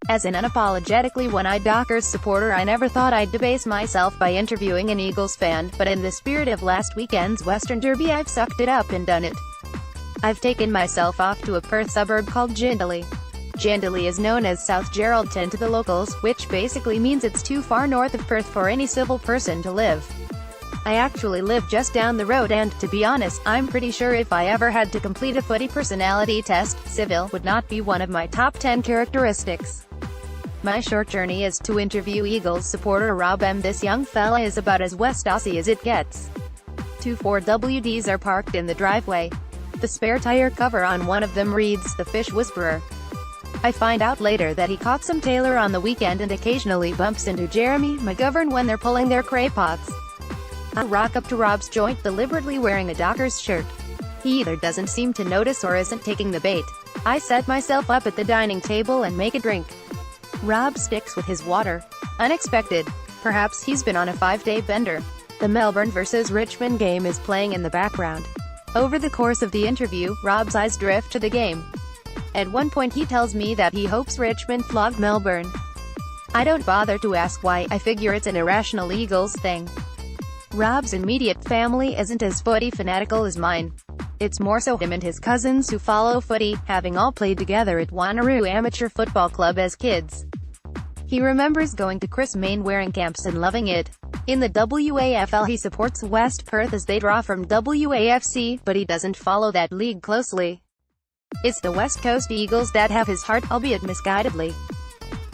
As an unapologetically one-eyed Dockers supporter, I never thought I'd debase myself by interviewing an Eagles fan, but in the spirit of last weekend's Western Derby I've sucked it up and done it. I've taken myself off to a Perth suburb called Jindalee. Jindalee is known as South Geraldton to the locals, which basically means it's too far north of Perth for any civil person to live. I actually live just down the road and, to be honest, I'm pretty sure if I ever had to complete a footy personality test, civil would not be one of my top 10 characteristics. My short journey is to interview Eagles supporter Rob M. This young fella is about as West Aussie as it gets. Two 4WDs are parked in the driveway. The spare tire cover on one of them reads, "The Fish Whisperer." I find out later that he caught some Taylor on the weekend and occasionally bumps into Jeremy McGovern when they're pulling their cray pots. I rock up to Rob's joint deliberately wearing a Dockers shirt. He either doesn't seem to notice or isn't taking the bait. I set myself up at the dining table and make a drink. Rob sticks with his water. Unexpected. Perhaps he's been on a 5-day bender. The Melbourne vs Richmond game is playing in the background. Over the course of the interview, Rob's eyes drift to the game. At one point he tells me that he hopes Richmond flog Melbourne. I don't bother to ask why, I figure it's an irrational Eagles thing. Rob's immediate family isn't as footy fanatical as mine. It's more so him and his cousins who follow footy, having all played together at Wanneroo Amateur Football Club as kids. He remembers going to Chris Mainwaring camps and loving it. In the WAFL he supports West Perth as they draw from WAFC, but he doesn't follow that league closely. It's the West Coast Eagles that have his heart, albeit misguidedly.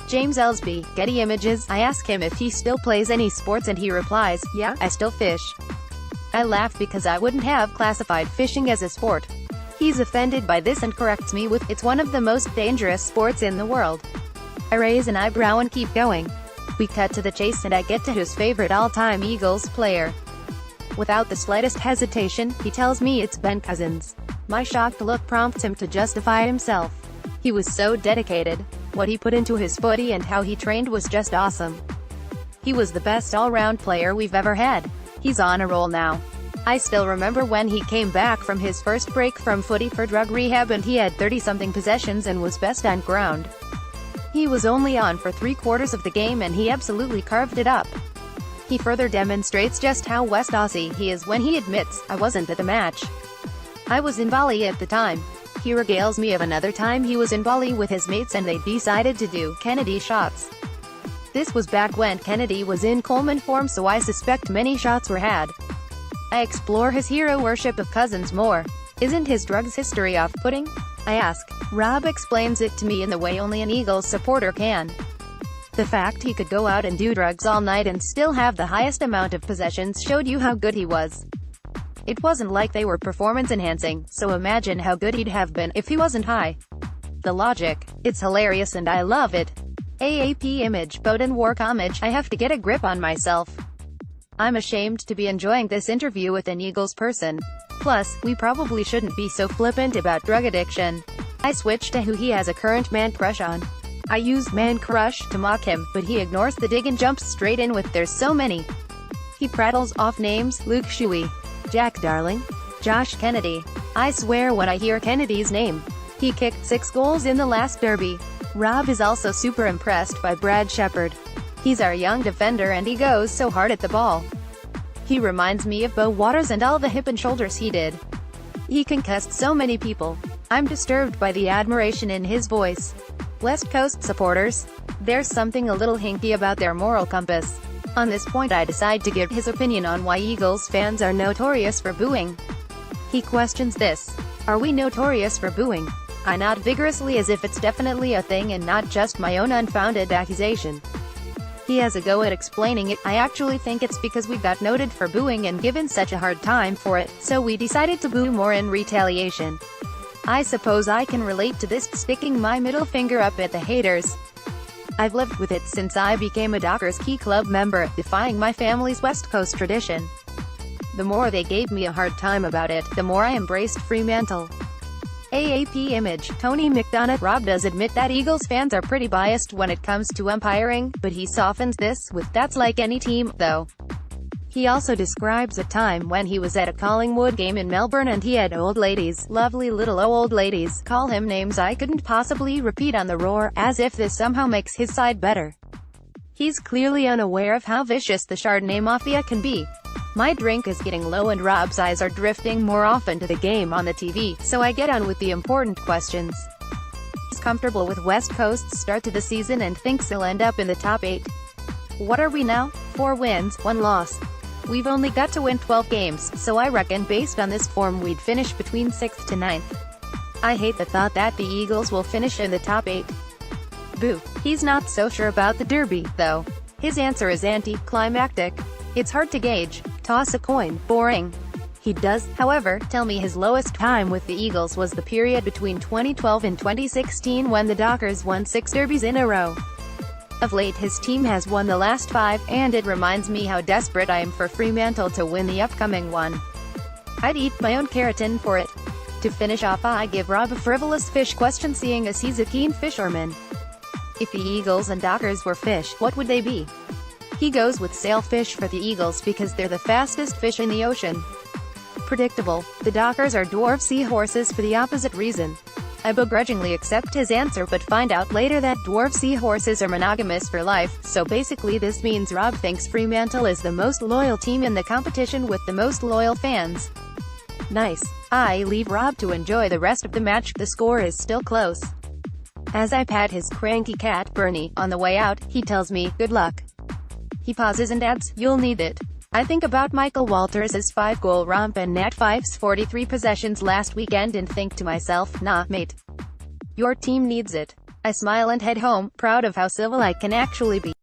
James Ellsby, Getty Images. I ask him if he still plays any sports and he replies, "Yeah, I still fish." I laugh because I wouldn't have classified fishing as a sport. He's offended by this and corrects me with, "It's one of the most dangerous sports in the world." I raise an eyebrow and keep going. We cut to the chase and I get to his favorite all-time Eagles player. Without the slightest hesitation, he tells me it's Ben Cousins. My shocked look prompts him to justify himself. He was so dedicated. What he put into his footy and how he trained was just awesome. He was the best all-round player we've ever had. He's on a roll now. I still remember when he came back from his first break from footy for drug rehab and he had 30-something possessions and was best on ground. He was only on for 3/4 of the game and he absolutely carved it up. He further demonstrates just how West Aussie he is when he admits, "I wasn't at the match. I was in Bali at the time." He regales me of another time he was in Bali with his mates and they decided to do Kennedy shots. This was back when Kennedy was in Coleman form, so I suspect many shots were had. I explore his hero worship of Cousins more. Isn't his drugs history off-putting? I ask. Rob explains it to me in the way only an Eagles supporter can. The fact he could go out and do drugs all night and still have the highest amount of possessions showed you how good he was. It wasn't like they were performance-enhancing, so imagine how good he'd have been if he wasn't high. The logic. It's hilarious and I love it. AAP image, Bowden Work homage. I have to get a grip on myself. I'm ashamed to be enjoying this interview with an Eagles person. Plus, we probably shouldn't be so flippant about drug addiction. I switch to who he has a current man crush on. I use man crush to mock him, but he ignores the dig and jumps straight in with "there's so many." He prattles off names, Luke Shuey, Jack Darling, Josh Kennedy. I swear when I hear Kennedy's name. He kicked 6 goals in the last derby. Rob is also super impressed by Brad Shepherd. He's our young defender and he goes so hard at the ball. He reminds me of Bo Waters and all the hip and shoulders he did. He concussed so many people. I'm disturbed by the admiration in his voice. West Coast supporters. There's something a little hinky about their moral compass. On this point I decide to give his opinion on why Eagles fans are notorious for booing. He questions this. Are we notorious for booing? I nod vigorously as if it's definitely a thing and not just my own unfounded accusation. He has a go at explaining it. I actually think it's because we got noted for booing and given such a hard time for it, so we decided to boo more in retaliation. I suppose I can relate to this, sticking my middle finger up at the haters. I've lived with it since I became a Dockers Key Club member, defying my family's West Coast tradition. The more they gave me a hard time about it, the more I embraced Fremantle. AAP image, Tony McDonough. Rob does admit that Eagles fans are pretty biased when it comes to umpiring, but he softens this with, "That's like any team, though." He also describes a time when he was at a Collingwood game in Melbourne and he had old ladies, lovely little old ladies, call him names I couldn't possibly repeat on the Roar, as if this somehow makes his side better. He's clearly unaware of how vicious the Chardonnay Mafia can be. My drink is getting low and Rob's eyes are drifting more often to the game on the TV, so I get on with the important questions. He's comfortable with West Coast's start to the season and thinks he'll end up in the top 8. What are we now? 4 wins, 1 loss. We've only got to win 12 games, so I reckon based on this form we'd finish between 6th to 9th. I hate the thought that the Eagles will finish in the top 8. Boo. He's not so sure about the Derby, though. His answer is anti-climactic. It's hard to gauge. Toss a coin. Boring. He does, however, tell me his lowest time with the Eagles was the period between 2012 and 2016 when the Dockers won 6 derbies in a row. Of late his team has won the last 5, and it reminds me how desperate I am for Fremantle to win the upcoming one. I'd eat my own keratin for it. To finish off, I give Rob a frivolous fish question, seeing as he's a keen fisherman. If the Eagles and Dockers were fish, what would they be? He goes with sailfish for the Eagles because they're the fastest fish in the ocean. Predictable. The Dockers are dwarf seahorses for the opposite reason. I begrudgingly accept his answer but find out later that dwarf seahorses are monogamous for life, so basically this means Rob thinks Fremantle is the most loyal team in the competition with the most loyal fans. Nice. I leave Rob to enjoy the rest of the match. The score is still close. As I pat his cranky cat, Bernie, on the way out, he tells me, good luck. He pauses and adds, you'll need it. I think about Michael Walters' 5-goal romp and Nat Fyfe's 43 possessions last weekend and think to myself, nah, mate. Your team needs it. I smile and head home, proud of how civil I can actually be.